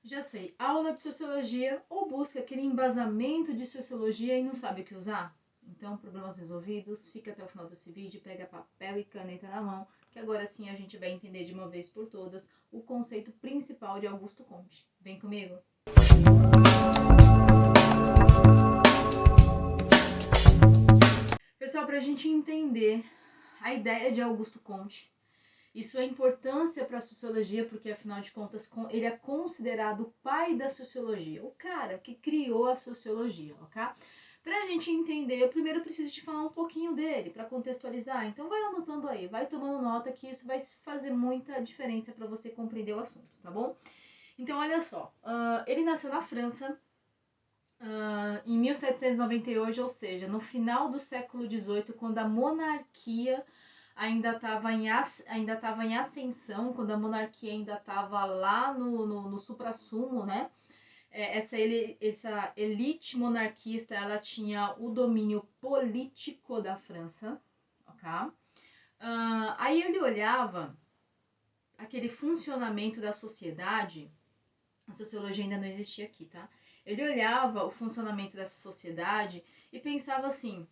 Já sei, aula de sociologia ou busca aquele embasamento de sociologia e não sabe o que usar? Então, problemas resolvidos, fica até o final desse vídeo, pega papel e caneta na mão, que agora sim a gente vai entender de uma vez por todas o conceito principal de Augusto Comte. Vem comigo? Pessoal, para a gente entender a ideia de Augusto Comte, e sua importância para a sociologia, porque afinal de contas ele é considerado o pai da sociologia, o cara que criou a sociologia, ok? Para a gente entender, eu primeiro preciso te falar um pouquinho dele, para contextualizar. Então vai anotando aí, vai tomando nota que isso vai fazer muita diferença para você compreender o assunto, tá bom? Então olha só, ele nasceu na França em 1798, ou seja, no final do século XVIII, quando a monarquia ainda estava em ascensão, quando a monarquia ainda estava lá no suprassumo, né? Essa elite monarquista, ela tinha o domínio político da França, ok? Aí ele olhava aquele funcionamento da sociedade, a sociologia ainda não existia aqui, tá? Ele olhava o funcionamento dessa sociedade e pensava assim: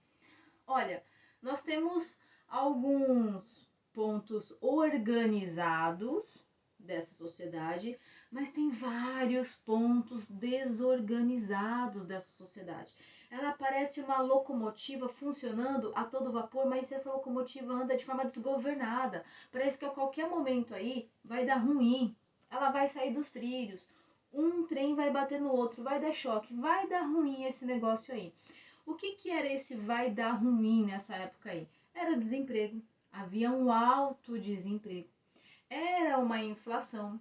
olha, nós temos alguns pontos organizados dessa sociedade, mas tem vários pontos desorganizados dessa sociedade. Ela parece uma locomotiva funcionando a todo vapor, mas essa locomotiva anda de forma desgovernada. Parece que a qualquer momento aí vai dar ruim. Ela vai sair dos trilhos. Um trem vai bater no outro, vai dar choque, vai dar ruim esse negócio aí. O que era esse vai dar ruim nessa época aí? Era o desemprego. Havia um alto desemprego. Era uma inflação.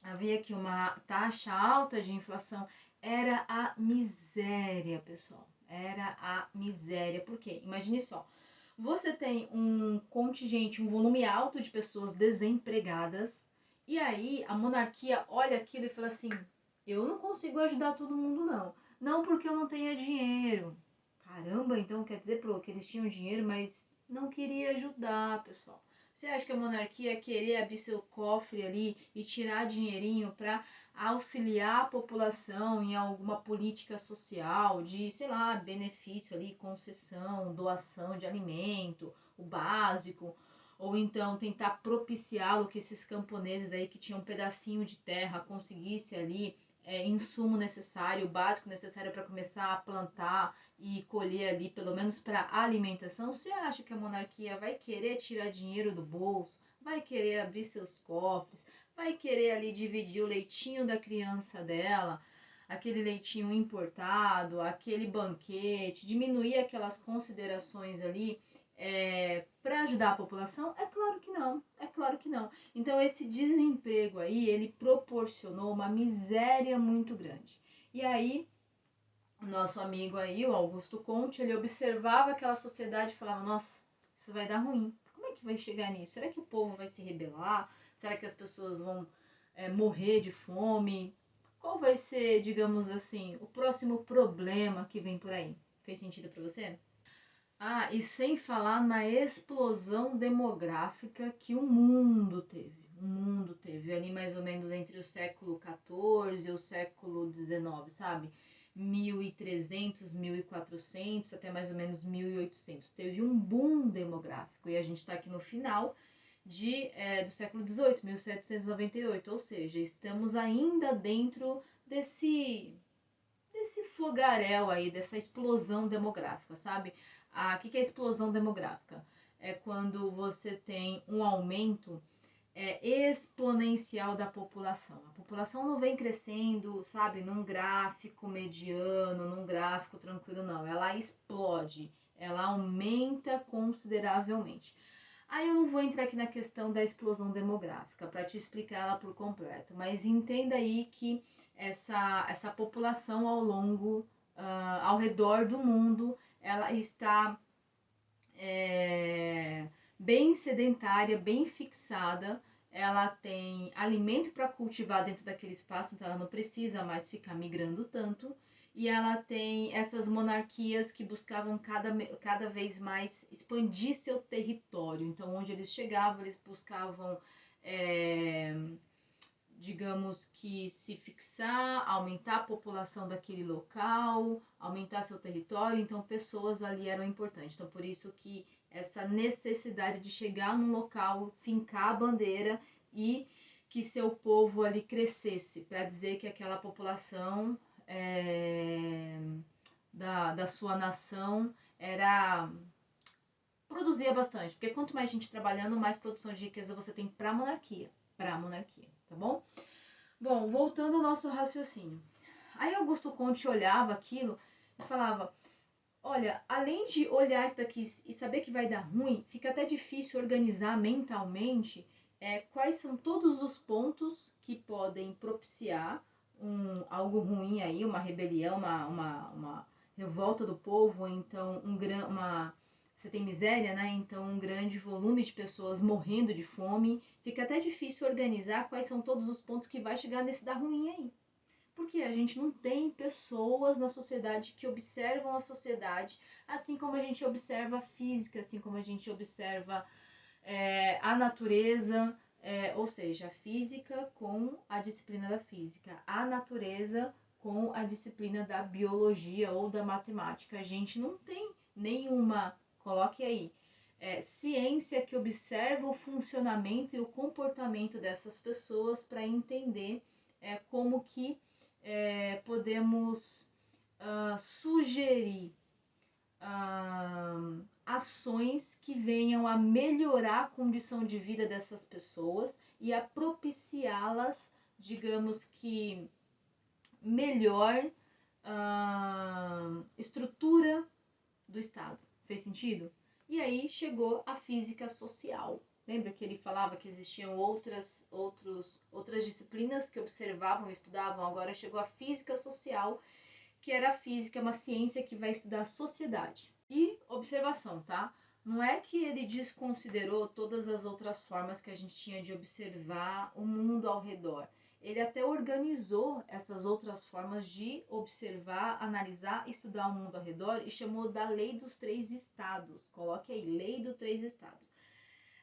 Havia aqui uma taxa alta de inflação. Era a miséria, pessoal. Era a miséria. Por quê? Imagine só. Você tem um contingente, um volume alto de pessoas desempregadas. E aí a monarquia olha aquilo e fala assim: eu não consigo ajudar todo mundo, não. Não porque eu não tenha dinheiro. Caramba, então quer dizer, pro, que eles tinham dinheiro, mas não queria ajudar, pessoal. Você acha que a monarquia ia querer abrir seu cofre ali e tirar dinheirinho para auxiliar a população em alguma política social de, sei lá, benefício ali, concessão, doação de alimento, o básico, ou então tentar propiciá-lo que esses camponeses aí que tinham um pedacinho de terra conseguisse ali insumo necessário, o básico necessário para começar a plantar e colher ali, pelo menos para alimentação? Você acha que a monarquia vai querer tirar dinheiro do bolso, vai querer abrir seus cofres, vai querer ali dividir o leitinho da criança dela, aquele leitinho importado, aquele banquete, diminuir aquelas considerações ali para ajudar a população? É claro que não, é claro que não. Então esse desemprego aí, ele proporcionou uma miséria muito grande. E aí, o nosso amigo aí, o Augusto Comte, ele observava aquela sociedade e falava: nossa, isso vai dar ruim. Como é que vai chegar nisso? Será que o povo vai se rebelar? Será que as pessoas vão morrer de fome? Qual vai ser, digamos assim, o próximo problema que vem por aí? Fez sentido para você? Ah, e sem falar na explosão demográfica que o mundo teve. O mundo teve ali mais ou menos entre o século XIV e o século XIX, sabe? 1300, 1400 até mais ou menos 1800. Teve um boom demográfico e a gente está aqui no final do século XVIII, 1798, ou seja, estamos ainda dentro desse fogaréu aí, dessa explosão demográfica, sabe? Que é a explosão demográfica? É quando você tem um aumento exponencial da população. A população não vem crescendo, sabe, num gráfico mediano, num gráfico tranquilo, não. Ela explode, ela aumenta consideravelmente. Aí eu não vou entrar aqui na questão da explosão demográfica para te explicar ela por completo, mas entenda aí que essa população ao redor do mundo, ela está é, bem sedentária, bem fixada. Ela tem alimento para cultivar dentro daquele espaço, então ela não precisa mais ficar migrando tanto. E ela tem essas monarquias que buscavam cada vez mais expandir seu território. Então, onde eles chegavam, eles buscavam é, digamos que se fixar, aumentar a população daquele local, aumentar seu território, então pessoas ali eram importantes. Então por isso que essa necessidade de chegar num local, fincar a bandeira e que seu povo ali crescesse, para dizer que aquela população da sua nação produzia bastante, porque quanto mais gente trabalhando, mais produção de riqueza você tem para a monarquia, tá bom? Bom, voltando ao nosso raciocínio. Aí Augusto Conte olhava aquilo e falava, olha, além de olhar isso daqui e saber que vai dar ruim, fica até difícil organizar mentalmente quais são todos os pontos que podem propiciar algo ruim aí, uma rebelião, uma revolta do povo, então você tem miséria, né? Então um grande volume de pessoas morrendo de fome. Fica até difícil organizar quais são todos os pontos que vai chegar nesse dar ruim aí. Porque a gente não tem pessoas na sociedade que observam a sociedade, assim como a gente observa a física, assim como a gente observa a natureza, ou seja, a física com a disciplina da física, a natureza com a disciplina da biologia ou da matemática. A gente não tem nenhuma, coloque aí, ciência que observa o funcionamento e o comportamento dessas pessoas para entender como que podemos sugerir ações que venham a melhorar a condição de vida dessas pessoas e a propiciá-las, digamos que, melhor estrutura do Estado. Fez sentido? E aí chegou a física social. Lembra que ele falava que existiam outras disciplinas que observavam e estudavam? Agora chegou a física social, que era a física, uma ciência que vai estudar a sociedade. E observação, tá? Não é que ele desconsiderou todas as outras formas que a gente tinha de observar o mundo ao redor. Ele até organizou essas outras formas de observar, analisar, estudar o mundo ao redor e chamou da Lei dos Três Estados. Coloque aí, Lei dos Três Estados.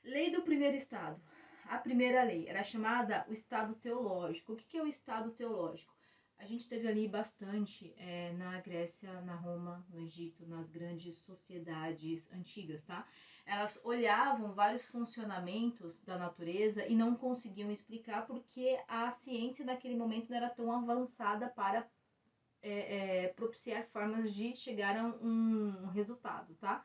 Lei do primeiro estado. A primeira lei era chamada o Estado Teológico. O que é o Estado Teológico? A gente teve ali bastante na Grécia, na Roma, no Egito, nas grandes sociedades antigas, tá? Elas olhavam vários funcionamentos da natureza e não conseguiam explicar porque a ciência naquele momento não era tão avançada para propiciar formas de chegar a um resultado, tá?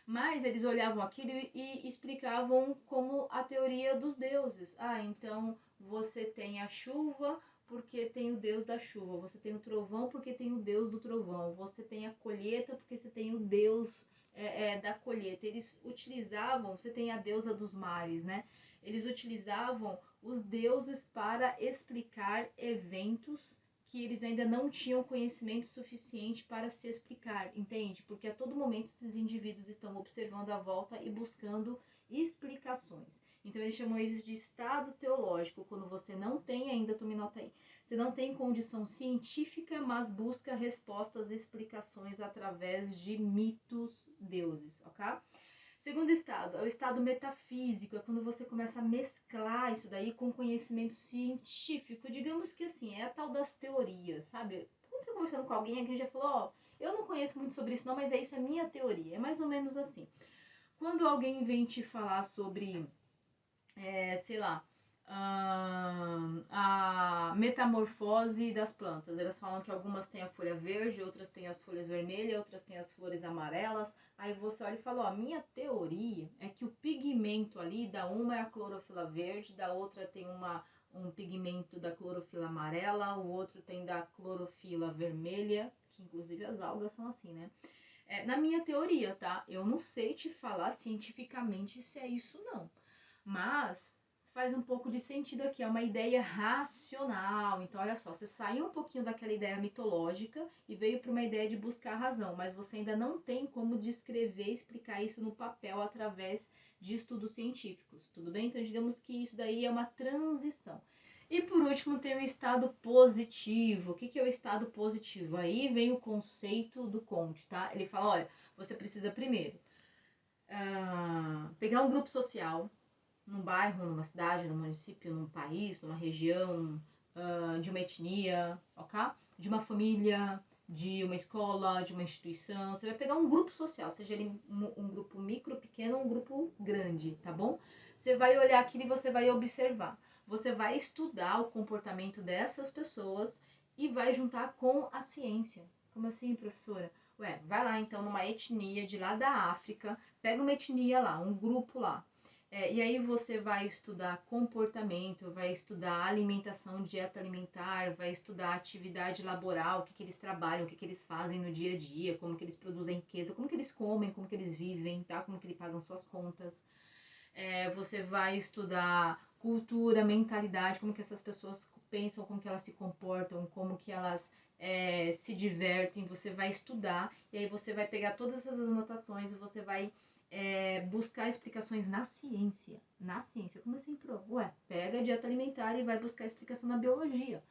Mas eles olhavam aquilo e explicavam como a teoria dos deuses. Então você tem a chuva porque tem o deus da chuva, você tem o trovão porque tem o deus do trovão, você tem a colheita porque você tem o deus da colheita. Eles utilizavam, você tem a deusa dos mares, né? Eles utilizavam os deuses para explicar eventos que eles ainda não tinham conhecimento suficiente para se explicar, entende? Porque a todo momento esses indivíduos estão observando a volta e buscando explicações. Então ele chamou isso de estado teológico, quando você não tem ainda, tome nota aí, você não tem condição científica, mas busca respostas e explicações através de mitos deuses, ok? Segundo estado, é o estado metafísico, é quando você começa a mesclar isso daí com conhecimento científico. Digamos que assim, é a tal das teorias, sabe? Quando você tá conversando com alguém, aqui já falou, eu não conheço muito sobre isso não, mas isso é minha teoria. É mais ou menos assim. Quando alguém vem te falar sobre, sei lá, a metamorfose das plantas. Elas falam que algumas têm a folha verde, outras têm as folhas vermelhas, outras têm as flores amarelas. Aí você olha e fala, a minha teoria é que o pigmento ali, da uma é a clorofila verde, da outra tem um pigmento da clorofila amarela, o outro tem da clorofila vermelha, que inclusive as algas são assim, né? Na minha teoria, tá? Eu não sei te falar cientificamente se é isso não, mas faz um pouco de sentido aqui, é uma ideia racional. Então, olha só, você saiu um pouquinho daquela ideia mitológica e veio para uma ideia de buscar a razão, mas você ainda não tem como descrever, explicar isso no papel através de estudos científicos, tudo bem? Então, digamos que isso daí é uma transição. E por último tem o estado positivo. O que é o estado positivo? Aí vem o conceito do Conte, tá? Ele fala, olha, você precisa primeiro pegar um grupo social, num bairro, numa cidade, num município, num país, numa região, de uma etnia, ok? De uma família, de uma escola, de uma instituição. Você vai pegar um grupo social, seja ele um grupo micro, pequeno ou um grupo grande, tá bom? Você vai olhar aquilo e você vai observar. Você vai estudar o comportamento dessas pessoas e vai juntar com a ciência. Como assim, professora? Ué, vai lá então numa etnia de lá da África, pega uma etnia lá, um grupo lá. E aí você vai estudar comportamento, vai estudar alimentação, dieta alimentar, vai estudar atividade laboral, o que eles trabalham, o que eles fazem no dia a dia, como que eles produzem riqueza, como que eles comem, como que eles vivem, tá? Como que eles pagam suas contas. Você vai estudar cultura, mentalidade, como que essas pessoas pensam, como que elas se comportam, como que elas se divertem. Você vai estudar e aí você vai pegar todas essas anotações e você vai buscar explicações na ciência. Na ciência, como assim, pro? Ué, pega a dieta alimentar e vai buscar explicação na biologia.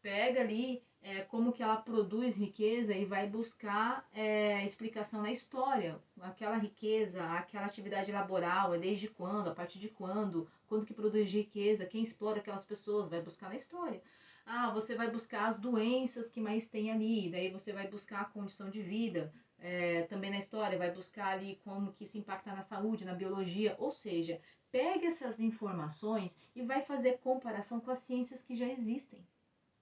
Pega ali como que ela produz riqueza e vai buscar explicação na história. Aquela riqueza, aquela atividade laboral, desde quando, a partir de quando que produz riqueza, quem explora aquelas pessoas, vai buscar na história. Ah, você vai buscar as doenças que mais tem ali, daí você vai buscar a condição de vida, também na história, vai buscar ali como que isso impacta na saúde, na biologia, ou seja, pega essas informações e vai fazer comparação com as ciências que já existem.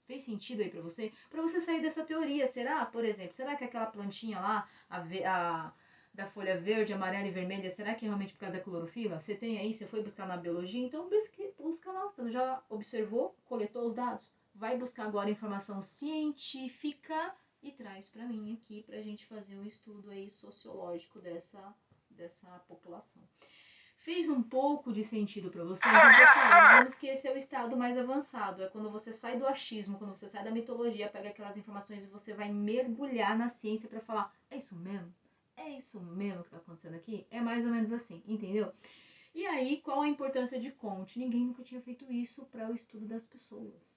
Fez sentido aí pra você? Pra você sair dessa teoria, será, por exemplo, será que aquela plantinha lá, da folha verde, amarela e vermelha, será que é realmente por causa da clorofila? Você tem aí, você foi buscar na biologia, então busca lá, você já observou, coletou os dados? Vai buscar agora informação científica e traz pra mim aqui pra gente fazer um estudo aí sociológico dessa população. Fez um pouco de sentido para você? Então, pessoal, digamos que esse é o estado mais avançado. É quando você sai do achismo, quando você sai da mitologia, pega aquelas informações e você vai mergulhar na ciência para falar: é isso mesmo? É isso mesmo que está acontecendo aqui? É mais ou menos assim, entendeu? E aí, qual a importância de Comte? Ninguém nunca tinha feito isso para o estudo das pessoas.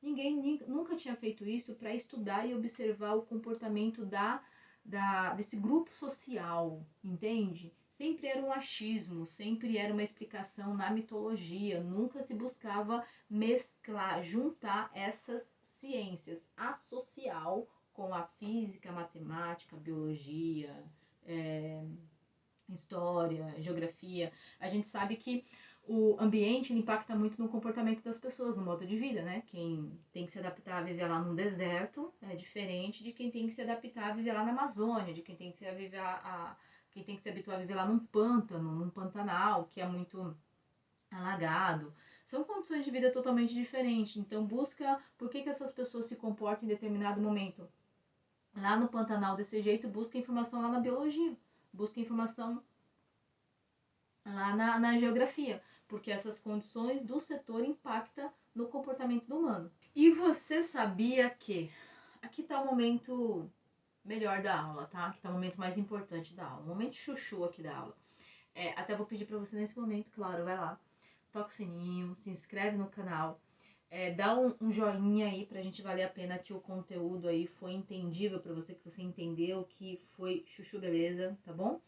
Ninguém nunca tinha feito isso para estudar e observar o comportamento desse grupo social, entende? Sempre era um achismo, sempre era uma explicação na mitologia, nunca se buscava mesclar, juntar essas ciências, a social com a física, a matemática, a biologia, história, geografia. A gente sabe que o ambiente impacta muito no comportamento das pessoas, no modo de vida, né? Quem tem que se adaptar a viver lá num deserto é diferente de quem tem que se adaptar a viver lá na Amazônia, de quem tem que quem tem que se habituar a viver lá num pântano, num pantanal, que é muito alagado. São condições de vida totalmente diferentes. Então busca por que essas pessoas se comportam em determinado momento. Lá no Pantanal desse jeito, busca informação lá na biologia, busca informação lá na geografia, porque essas condições do setor impactam no comportamento do humano. E você sabia que... Aqui está o momento melhor da aula, tá? Aqui está o momento mais importante da aula, o momento chuchu aqui da aula. Até vou pedir para você nesse momento, claro, vai lá, toca o sininho, se inscreve no canal, dá um joinha aí pra gente valer a pena que o conteúdo aí foi entendível pra você, que você entendeu, que foi chuchu beleza, tá bom?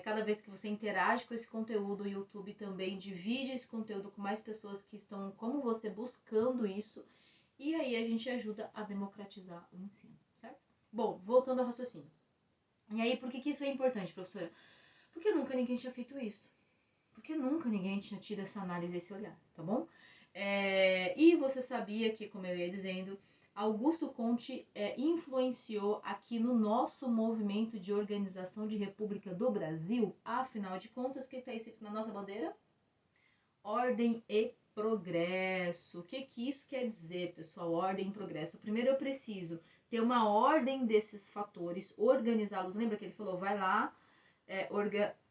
Cada vez que você interage com esse conteúdo, o YouTube também divide esse conteúdo com mais pessoas que estão, como você, buscando isso. E aí a gente ajuda a democratizar o ensino, certo? Bom, voltando ao raciocínio. E aí, por que isso é importante, professora? Porque nunca ninguém tinha feito isso. Porque nunca ninguém tinha tido essa análise, esse olhar, tá bom? E você sabia que, como eu ia dizendo, Augusto Comte influenciou aqui no nosso movimento de organização de República do Brasil? Afinal de contas, o que está escrito na nossa bandeira? Ordem e progresso. O que isso quer dizer, pessoal? Ordem e progresso. Primeiro eu preciso ter uma ordem desses fatores, organizá-los. Lembra que ele falou, vai lá,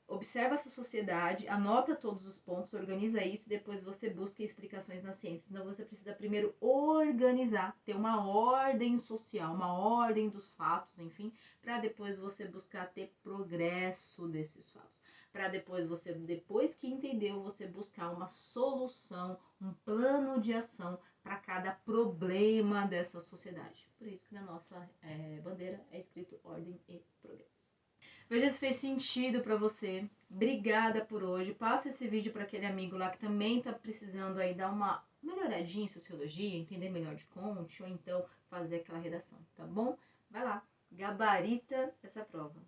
observa essa sociedade, anota todos os pontos, organiza isso, depois você busca explicações na ciência. Então você precisa primeiro organizar, ter uma ordem social, uma ordem dos fatos, enfim, para depois você buscar ter progresso desses fatos. Para depois que entendeu, você buscar uma solução, um plano de ação para cada problema dessa sociedade. Por isso que na nossa bandeira é escrito ordem e progresso. Veja se fez sentido para você. Obrigada por hoje. Passa esse vídeo para aquele amigo lá que também tá precisando aí dar uma melhoradinha em sociologia, entender melhor de Comte, ou então fazer aquela redação, tá bom? Vai lá, gabarita essa prova.